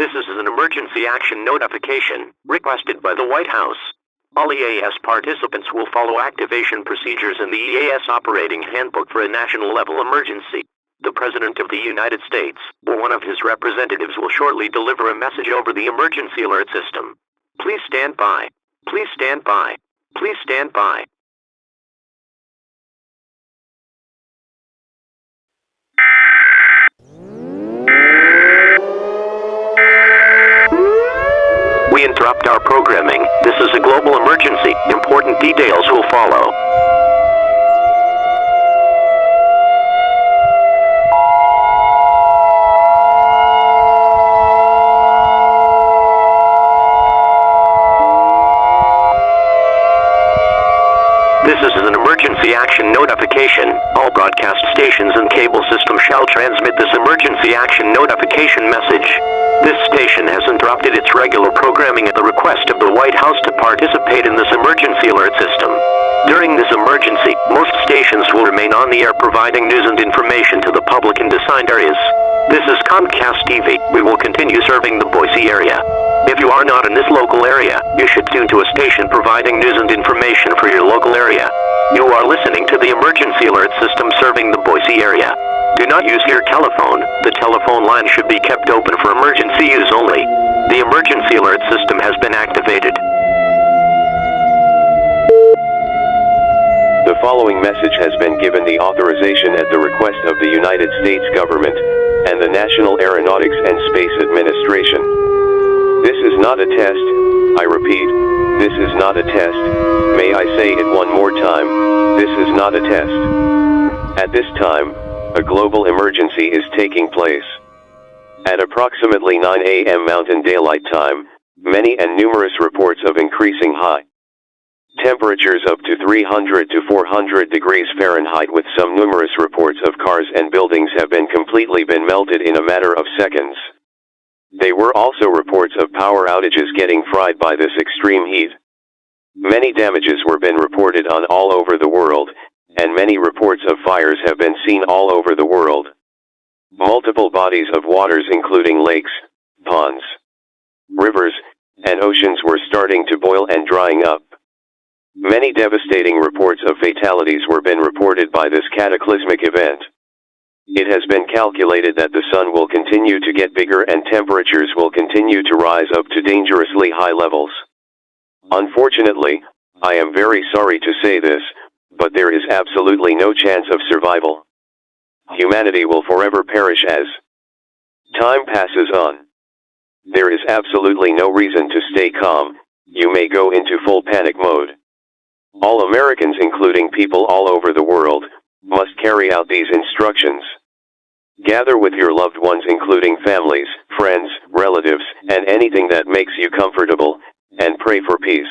This is an emergency action notification requested by the White House. All EAS participants will follow activation procedures in the EAS Operating Handbook for a national-level emergency. The President of the United States, or one of his representatives, will shortly deliver a message over the emergency alert system. Please stand by. Please stand by. Please stand by. We interrupt our programming. This is a global emergency. Important details will follow. This is an emergency action notification. All broadcast stations and cable systems shall transmit this emergency action notification message. This station has interrupted its regular programming at the request of the White House to participate in this emergency alert system. During this emergency, most stations will remain on the air providing news and information to the public in assigned areas. This is Comcast TV. We will continue serving the Boise area. If you are not in this local area, you should tune to a station providing news and information for your local area. You are listening to the emergency alert system serving the Boise area. Do not use your telephone. The telephone line should be kept open for emergency use only. The emergency alert system has been activated. The following message has been given the authorization at the request of the United States government and the National Aeronautics and Space Administration. This is not a test. I repeat, this is not a test. May I say it one more time? This is not a test. At this time, a global emergency is taking place. At approximately 9 a.m. Mountain Daylight Time, many and numerous reports of increasing high temperatures up to 300 to 400 degrees Fahrenheit, with some numerous reports of cars and buildings have been completely melted in a matter of seconds. There were also reports of power outages getting fried by this extreme heat. Many damages were been reported on all over the world, and many reports of fires have been seen all over the world. Multiple bodies of waters, including lakes, ponds, rivers, and oceans, were starting to boil and drying up. Many devastating reports of fatalities were been reported by this cataclysmic event. It has been calculated that the sun will continue to get bigger and temperatures will continue to rise up to dangerously high levels. Unfortunately, I am very sorry to say this, but there is absolutely no chance of survival. Humanity will forever perish as time passes on. There is absolutely no reason to stay calm. You may go into full panic mode. All Americans, including people all over the world, must carry out these instructions. Gather with your loved ones, including families, friends, relatives, and anything that makes you comfortable, and pray for peace.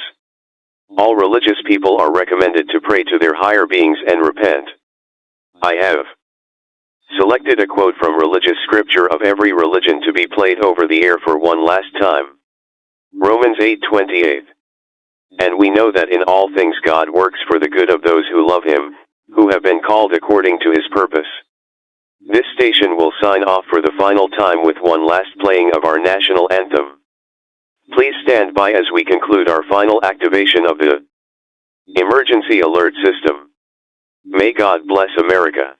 All religious people are recommended to pray to their higher beings and repent. I have selected a quote from religious scripture of every religion to be played over the air for one last time. Romans 8:28. And we know that in all things God works for the good of those who love Him, who have been called according to His purpose. This station will sign off for the final time with one last playing of our national anthem. Please stand by as we conclude our final activation of the emergency alert system. May God bless America.